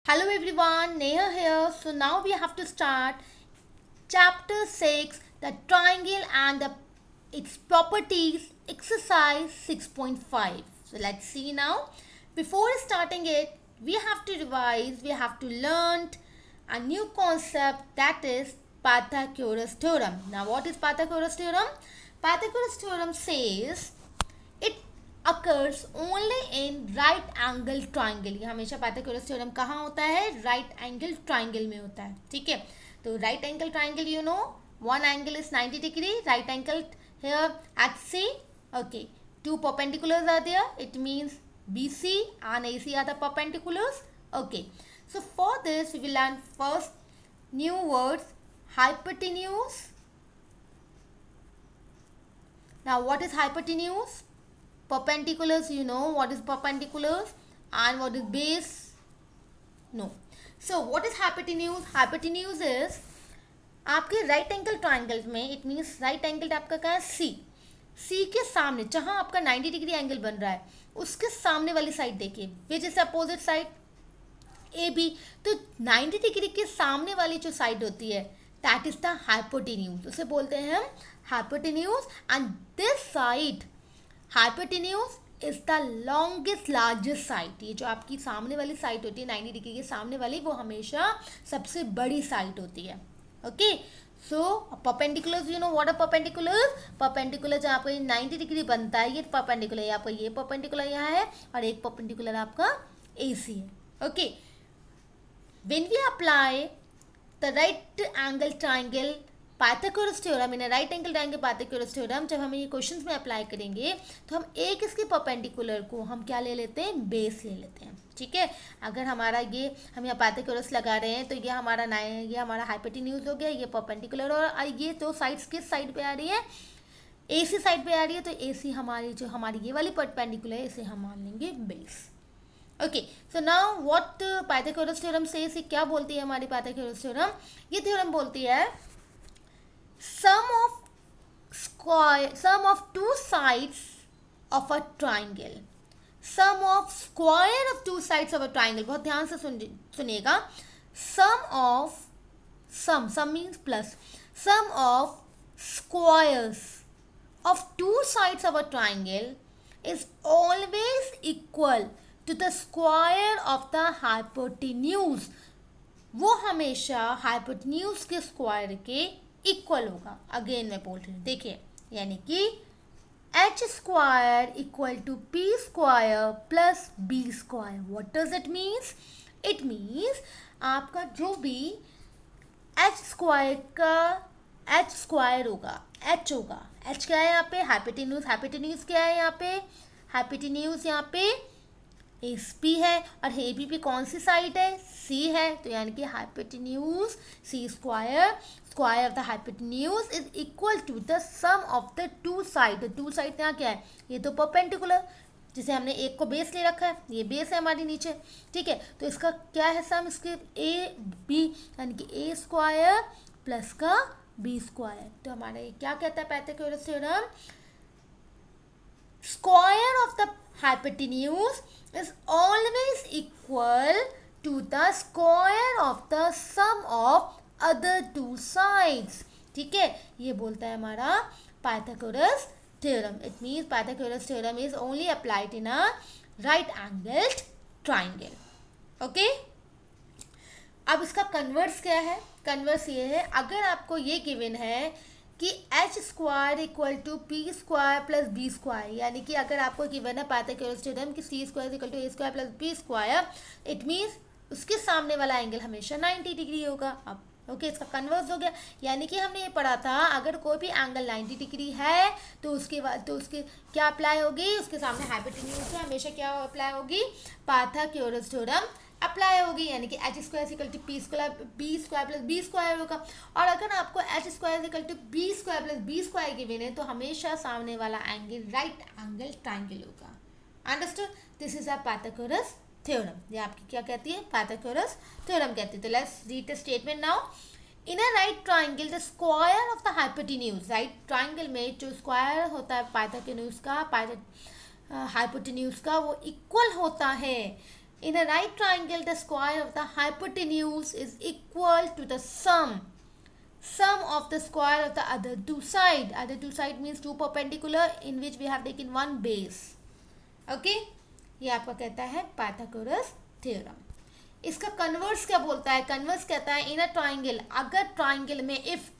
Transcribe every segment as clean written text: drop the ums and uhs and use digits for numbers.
Hello everyone, Neha here. So now we have to start chapter 6, the triangle and its properties, exercise 6.5. So let's see now. Before starting it, we have to revise, we have to learn a new concept, that is Pythagoras theorem. Now what is Pythagoras theorem? Pythagoras theorem says it occurs only in right angle triangle. ये हमेशा Pythagoras theorem कहाँ होता है? Right angle triangle में होता है. ठीक है, तो right angle triangle you know one angle is 90 degree, right angle here at C. Okay, two perpendiculars are there, it means BC and AC are the perpendiculars. Okay, so for this we will learn first new words, hypotenuse. Now what is hypotenuse? Perpendiculars, you know what is perpendiculars and what is base? No. So what is hypotenuse? Hypotenuse is आपके right angle triangle में, it means right angle आपका क्या है? सी. सी के सामने जहाँ आपका 90 degree angle बन रहा है उसके सामने वाली साइड देखिए, which is opposite side A B. तो 90 डिग्री के सामने वाली जो साइड होती है दैट इज द हाइपोटेन्यूज, उसे बोलते हैं हम hypotenuse. And this side hypotenuse is the longest largest side. ये जो आपकी सामने वाली साइड होती है 90 डिग्री के सामने वाली, वो हमेशा सबसे बड़ी साइड होती है. Okay, so perpendiculars, you know what are perpendiculars? Perpendicular जो आपका 90 डिग्री बनता है, ये परपेंडिकुलर है आपका, ये परपेंडिकुलर यहाँ है और एक परपेंडिकुलर आपका AC है. Okay, when we apply the right angle triangle Pythagoras theorem in a right angle triangle Pythagoras theorem, जब हम ये क्वेश्चंस में अप्लाई करेंगे तो हम एक इसके परपेंडिकुलर को हम क्या ले लेते हैं? बेस ले लेते हैं. ठीक है, अगर हमारा ये हम यहाँ पाइथागोरस लगा रहे हैं तो ये हमारा हाइपोटेन्यूज हो गया, ये परपेंडिकुलर, और ये दो साइड्स किस साइड पे आ रही है? AC साइड पे आ रही है. तो AC हमारी जो हमारी ये वाली परपेंडिकुलर है, इसे हम मान लेंगे base. Okay, so now what Pythagoras theorem says, क्या बोलती है हमारी पाइथागोरस थ्योरम? ये थ्योरम बोलती है sum of two sides of a triangle. Sum of square of two sides of a triangle. बहुत ध्यान से सुनिएगा. Sum means plus. Sum of squares of two sides of a triangle is always equal to the square of the hypotenuse. वो हमेशा hypotenuse के square के equal होगा. Again मैं बोल रही हूँ, देखिए, यानी कि H square equal to P square plus B square. What does it means? It means आपका जो भी एच स्क्वायर का एच स्क्वायर होगा, एच होगा, एच क्या है यहाँ पे? हाइपोटेन्यूज. हाइपोटेन्यूज क्या है यहाँ पे? हाइपोटेन्यूज यहाँ पे एस पी है और ए बी पे कौन सी साइड है? सी है. तो यानी कि hypotenuse C square square of the hypotenuse is equal to the sum of the two side. Two side यहाँ क्या है? ये तो परपेंडिकुलर, जिसे हमने एक को बेस ले रखा है, ये बेस है हमारी नीचे. ठीक है, तो इसका क्या है सम? इसके ए बी, यानी कि ए स्क्वायर प्लस का बी स्क्वायर. तो हमारा ये क्या कहता है Pythagoras theorem? Square of the hypotenuse is always equal to the square of the sum of other two sides. ठीक है, ये बोलता है हमारा Pythagoras theorem. It means Pythagoras theorem is only applied in a right angled triangle. Okay? अब इसका converse क्या है? कन्वर्स ये है, अगर आपको ये गिवन है कि H square equal to P square plus B square, यानी कि अगर आपको गिवन है पाइथागोरस थ्योरम कि C square equal to A square plus B square, it means उसके सामने वाला एंगल हमेशा 90 डिग्री होगा. अब ओके, इसका कन्वर्स हो गया. यानी कि हमने ये पढ़ा था, अगर कोई भी एंगल 90 डिग्री है तो उसके बाद तो उसके क्या अप्लाई होगी? उसके सामने हाइपोटेन्यूज से हमेशा क्या अप्लाई होगी? पाइथागोरस थ्योरम अप्लाई होगी. यानी कि H square equal to P square B square plus B square होगा. और अगर आपको H square equal to B square plus B square given है तो हमेशा सामने वाला एंगल राइट एंगल ट्राइंगल होगा. Understood? This is a Pythagoras theorem. ये आपकी क्या कहती है? पाइथागोरस थ्योरम कहती है. तो let's read the statement now. In a right triangle the square of the hypotenuse, right triangle में जो स्क्वायर होता है पाइथागोरस का, हाइपोटेन्यूज का, वो इक्वल होता है In a right triangle, the square of the hypotenuse is equal to the sum of the square of the other two side. Other two side means two perpendicular in which we have taken one base. Okay, ये आपका कहता है Pythagoras theorem. इसका converse क्या बोलता है? Converse कहता है इन अ ट्राइंगल, अगर ट्राइंगल में इफ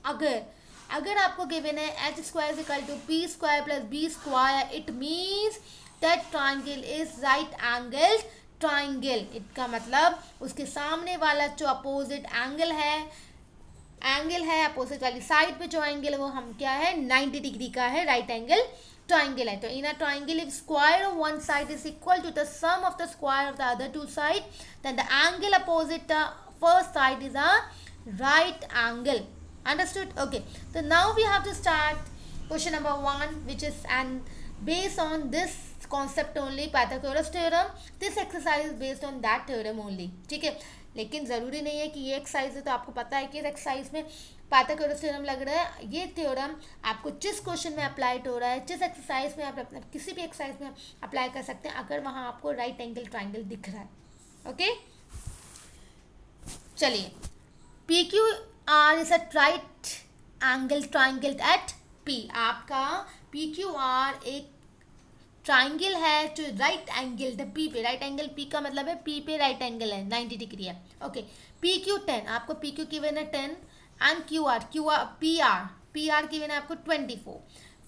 अगर आपको गिवन है H square is equal to P square plus B square, it means that triangle is right angled triangle. इसका मतलब उसके सामने वाला जो अपोजिट एंगल है अपोजिट वाली साइड पे जो एंगल है वो हम क्या है 90 डिग्री का है, राइट एंगल ट्राइंगल है. तो in a triangle if square of one side is equal to the sum of the square of the other two side, then the angle opposite the first side is a right angle. Understood? Okay, so now we have to start question number 1, which is and based on this concept only, Pythagoras theorem. This exercise is based on that theorem only. ठीक है, लेकिन ज़रूरी नहीं है कि ये exercise है तो आपको पता है कि इस एक्सरसाइज में पाइथागोरस थ्योरम लग रहा है. ये थ्योरम आपको जिस क्वेश्चन में अप्लाइड हो रहा है, जिस एक्सरसाइज में आप किसी भी एक्सरसाइज में अप्लाई कर सकते हैं अगर वहाँ आपको राइट एंगल ट्राइंगल दिख रहा है. ओके, चलिए. PQR is a right angle triangle at P. आपका PQR एक ट्राइंगल है जो राइट एंगल P पे, राइट एंगल P का मतलब है P पे राइट एंगल है 90 डिग्री है. ओके, PQ 10, आपको PQ की गिवन है 10 एंड PR की गिवन है आपको 24.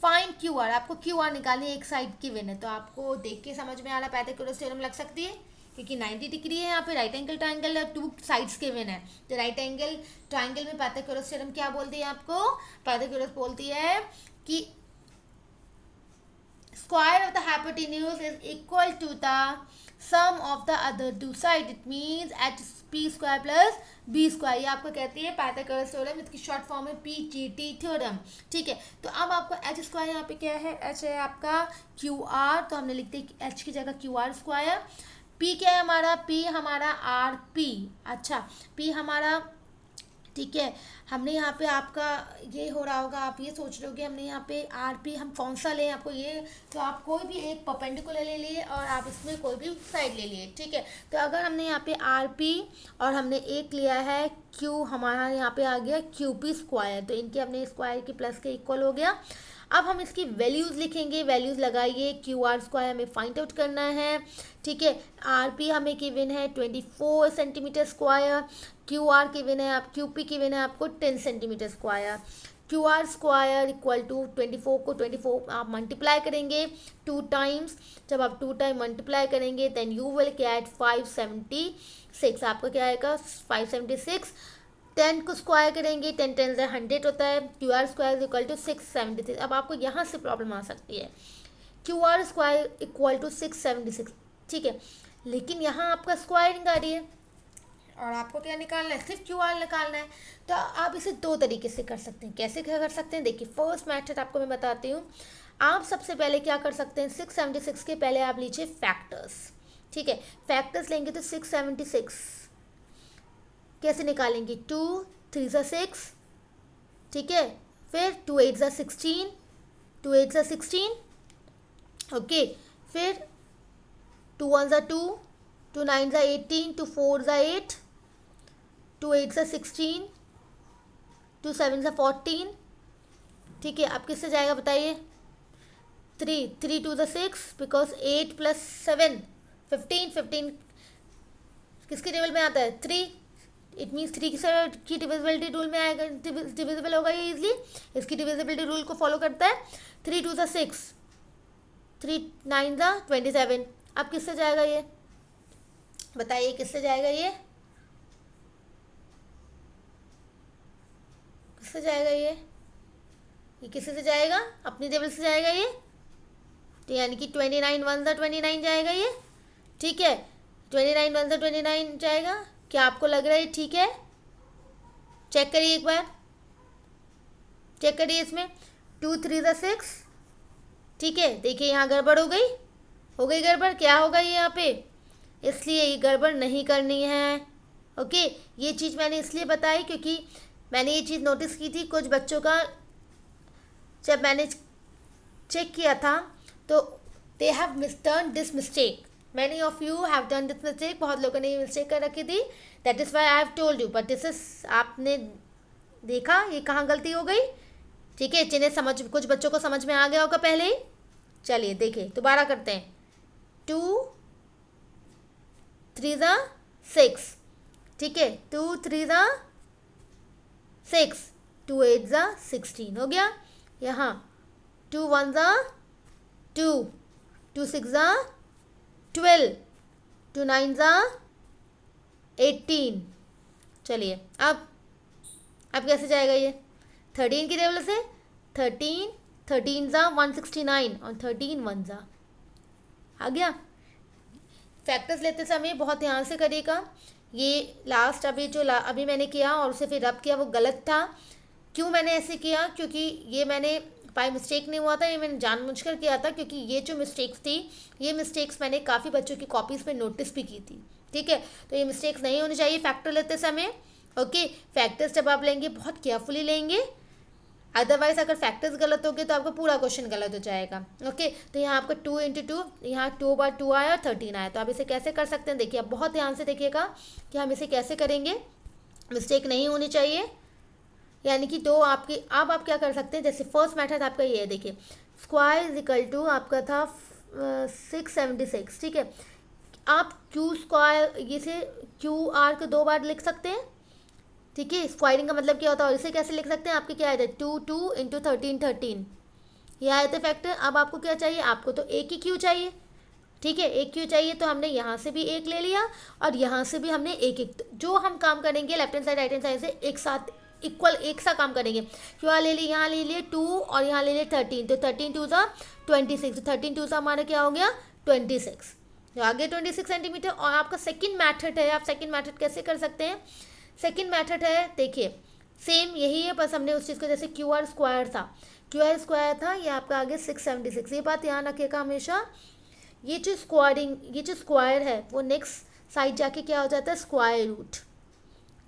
फाइंड QR, आपको QR निकालनी है, एक साइड की गिवन है. तो आपको देख के समझ में आ रहा पाइथागोरस थ्योरम लग सकती है क्योंकि 90 डिग्री है, यहाँ पे राइट एंगल ट्राइंगल है, टू साइड्स के गिवन है. तो राइट एंगल ट्राइंगल में पाइथागोरस थ्योरम क्या बोलती है आपको? पाइथागोरस बोलती है कि square of the hypotenuse is equal to the sum of the other two side. It means h p square plus b square. ये आपको कहती है पाइथागोरस थ्योरम, इसकी शॉर्ट फॉर्म है PGT थ्योरम. ठीक है, तो अब आपको h स्क्वायर यहाँ पे क्या है? h है आपका QR, तो हमने लिखते हैं h की जगह QR स्क्वायर. p क्या है हमारा? p हमारा RP. अच्छा, p हमारा ठीक है. हमने यहाँ पे आपका ये हो रहा होगा, आप ये सोच रहे हो कि हमने यहाँ पे RP हम कौन सा लें आपको ये, तो आप कोई भी एक परपेंडिकुलर ले लिए और आप इसमें कोई भी साइड ले लिए. ठीक है, तो अगर हमने यहाँ पे RP और हमने एक लिया है Q, हमारा यहाँ पे आ गया QP स्क्वायर, तो इनके हमने स्क्वायर की प्लस के इक्वल हो गया. अब हम इसकी वैल्यूज़ लिखेंगे, वैल्यूज़ लगाइए. QR स्क्वायर हमें फाइंड आउट करना है. ठीक है, RP हमें गिवन है 24 सेंटीमीटर स्क्वायर, QR गिवन है आप QP गिवन है आपको 10 centimetre square. QR square equal to 24 को 24 आप मल्टीप्लाई करेंगे 2 टाइम्स. जब आप 2 टाइम मल्टीप्लाई करेंगे देन यू विल गेट 576. आपका क्या आएगा? 576. 10 को स्क्वायर करेंगे, 10 10 से 100 होता है. QR square equal to 676. अब आपको यहाँ से प्रॉब्लम आ सकती है. QR square equal to 676. ठीक है, लेकिन यहाँ आपका स्क्वायरिंग आ रही है और आपको क्या निकालना है? सिर्फ QR निकालना है. तो आप इसे दो तरीके से कर सकते हैं. कैसे क्या कर सकते हैं? देखिए, फर्स्ट मेथड आपको मैं बताती हूँ. आप सबसे पहले क्या कर सकते हैं? 676 के पहले आप लीजिए फैक्टर्स. ठीक है, फैक्टर्स लेंगे तो 676 कैसे निकालेंगे? 2 3 सा 6. ठीक है, फिर 2 8 सा 16, 2 8 सा 16. ओके, फिर 2 1 सा 2, 2 9 सा 18, 2 4 सा 8, 2 8 सा 16, 2 7 सा 14. ठीक है, अब किससे जाएगा बताइए? 3 2 सा 6, बिकॉज 8 प्लस 7 15. 15 किसके टेबल में आता है? 3. इट मीन्स 3 की डिविजिबिलिटी रूल में आएगा, डिविजिबल होगा ये इजली. इसकी डिविजिबिलिटी रूल को फॉलो करता है. 3 2 सा 6, 3 9 सा 27. अब किससे जाएगा ये बताइए? किससे जाएगा ये? किससे जाएगा ये किससे से जाएगा? अपनी टेबल से जाएगा ये. तो यानी कि 29 1 सा 29 जाएगा ये. ठीक है, 29 1 सा 29 जाएगा. क्या आपको लग रहा है ठीक है? चेक करिए एक बार, चेक करिए इसमें. 2 3 सा 6. ठीक है, देखिए यहाँ गड़बड़ हो गई गड़बड़. क्या होगा ये यहाँ पे? इसलिए ये गड़बड़ नहीं करनी है. ओके, ये चीज़ मैंने इसलिए बताई क्योंकि मैंने ये चीज़ नोटिस की थी कुछ बच्चों का. जब मैंने चेक किया था तो they have mistaken this mistake. Many of you have done this mistake. बहुत लोगों ने ये मिस्टेक कर रखी थी. That is why I have told you. But this is, आपने देखा ये कहाँ गलती हो गई. ठीक है, जिन्हें समझ, कुछ बच्चों को समझ में आ गया होगा पहले ही. चलिए देखिए, दोबारा करते हैं. 2 3 6. ठीक है, 2 3 6, 2 8 16 हो गया. यहाँ 2 1 2, 2 6 12, 2 9 18. चलिए अब कैसे जाएगा ये. 13 की टेबल से 13 13 169 और 13 1 आ गया. फैक्टर्स लेते समय बहुत ध्यान से करिएगा. ये लास्ट अभी मैंने किया और उसे फिर रब किया, वो गलत था. क्यों मैंने ऐसे किया, क्योंकि ये मैंने बाय मिस्टेक नहीं हुआ था, ये मैंने जानबूझकर किया था. क्योंकि ये जो मिस्टेक्स थी, ये मिस्टेक्स मैंने काफ़ी बच्चों की कॉपीज़ पे नोटिस भी की थी. ठीक है, तो ये मिस्टेक्स नहीं होनी चाहिए फैक्टर लेते समय. ओके, फैक्टर्स जब आप लेंगे बहुत केयरफुली लेंगे, अदरवाइज अगर फैक्टर्स गलत हो गए तो आपका पूरा क्वेश्चन गलत हो जाएगा. ओके, तो यहाँ आपका 2 × 2, यहाँ 2/2 आया और 13 आया. तो आप इसे कैसे कर सकते हैं, देखिए आप बहुत ध्यान से देखिएगा कि हम इसे कैसे करेंगे. मिस्टेक नहीं होनी चाहिए. यानी कि दो आपके, अब आप क्या कर सकते हैं, जैसे फर्स्ट मेथड आपका ये है. देखिए, स्क्वायर इज इक्वल टू आपका था 676. ठीक है, आप क्यू स्क्वायर, ये से क्यू आर को 2 बार लिख सकते हैं. ठीक है, स्क्वायरिंग का मतलब क्या होता है, और इसे कैसे लिख सकते हैं. आपके क्या आए थे, 2 2 × 13 13, ये आए थे फैक्टर. अब आपको क्या चाहिए, आपको तो एक ही क्यू चाहिए. ठीक है, एक क्यू चाहिए, तो हमने यहाँ से भी एक ले लिया और यहाँ से भी हमने एक एक. जो हम काम करेंगे left hand side right hand side से एक साथ इक्वल एक सा काम करेंगे. क्यू आर ले लिए, यहाँ ले लिए 2 और यहाँ ले लिए 13, तो 13 2 26, तो 13 2 हमारा क्या हो गया 26. तो आगे 26 सेंटीमीटर. और आपका सेकंड मेथड है, आप सेकंड मेथड कैसे कर सकते हैं. सेकंड मेथड है, देखिए सेम यही है, बस हमने उस चीज़ को, जैसे क्यू आर स्क्वायर था, ये आपका आगे 676. ये बात ध्यान रखिएगा हमेशा. ये जो स्क्वायर है वो नेक्स्ट साइड जाके क्या हो जाता है, स्क्वायर रूट.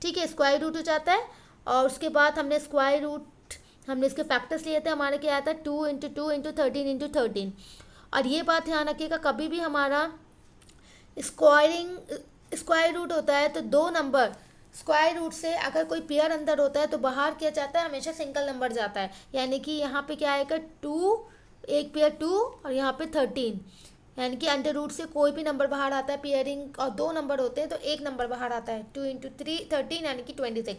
ठीक है, स्क्वायर रूट हो जाता है. और उसके बाद हमने स्क्वायर रूट, हमने इसके फैक्टर्स लिए थे, हमारे क्या आया था 2 × 2 × 13 × 13. और ये बात ध्यान रखिएगा, कभी भी हमारा स्क्वायर रूट होता है तो दो नंबर स्क्वायर रूट से अगर कोई पेयर अंदर होता है तो बाहर क्या जाता है, हमेशा सिंगल नंबर जाता है. यानी कि यहाँ पे क्या आएगा 2, एक पेयर 2 और यहाँ पे 13. यानी कि अंडर रूट से कोई भी नंबर बाहर आता है, पेयरिंग और दो नंबर होते हैं तो एक नंबर बाहर आता है. 2 × 3 13 यानी कि 26.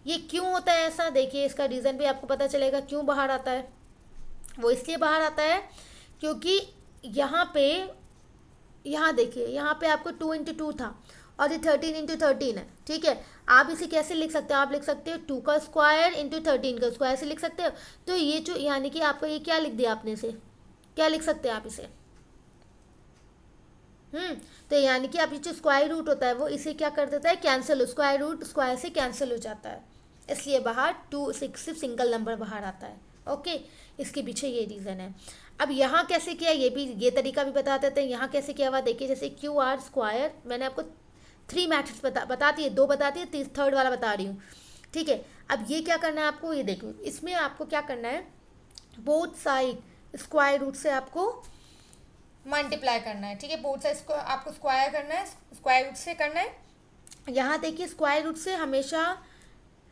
ये क्यों होता है ऐसा, देखिए इसका रीज़न भी आपको पता चलेगा क्यों बाहर आता है. वो इसलिए बाहर आता है क्योंकि यहाँ देखिए, यहाँ पे आपको 2 × 2 था और ये 13 × 13 है. ठीक है, आप इसे कैसे लिख सकते हो, आप लिख सकते हो 2 का स्क्वायर × 13 का स्क्वायर से लिख सकते हो. तो ये जो, यानी कि आपका ये क्या लिख दिया आपने, इसे क्या लिख सकते हैं आप इसे. तो यानी कि आप ये जो स्क्वायर रूट होता है वो इसे क्या कर देता है, कैंसिल. स्क्वायर रूट स्क्वायर से कैंसिल हो जाता है, इसलिए बाहर 2 6 सिर्फ सिंगल नंबर बाहर आता है. ओके, इसके पीछे ये रीज़न है. अब यहाँ कैसे किया, ये तरीका भी बता देते हैं. यहाँ कैसे किया हुआ देखिए, जैसे क्यू आर स्क्वायर, मैंने आपको 3 मैथड्स बता दिए, 2 बता दिए, थर्ड वाला बता रही हूँ. ठीक है, अब ये क्या करना है आपको, ये देखो इसमें आपको क्या करना है, बोथ साइड स्क्वायर रूट से आपको मल्टीप्लाई करना है. ठीक है, बोथ साइड आपको स्क्वायर करना है, स्क्वायर रूट से करना है. यहाँ देखिए स्क्वायर रूट से हमेशा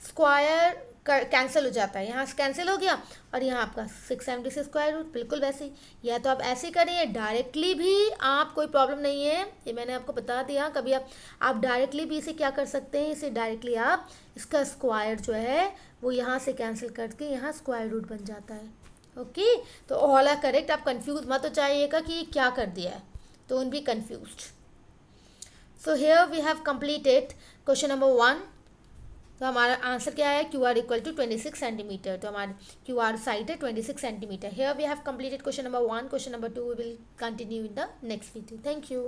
स्क्वायर कैंसिल हो जाता है, यहाँ से कैंसिल हो गया और यहाँ आपका 670 से स्क्वायर रूट. बिल्कुल वैसे ही, या तो आप ऐसे करिए डायरेक्टली भी, आप कोई प्रॉब्लम नहीं है, ये मैंने आपको बता दिया. कभी आप डायरेक्टली भी इसे क्या कर सकते हैं, इसे डायरेक्टली आप इसका स्क्वायर जो है वो यहाँ से कैंसिल करके यहाँ स्क्वायर रूट बन जाता है. ओके, तो ऑल आर करेक्ट. आप कंफ्यूज मत हो जाइएगा कि ये क्या कर दिया है, don't be confused. So here we have completed question number 1. तो हमारा आंसर क्या है, Q R equal to 26 centimetre. तो हमारा क्यू आर साइड है 26 centimetre. Here we have completed question number 1. Question number 2 we will continue in the next video. Thank you.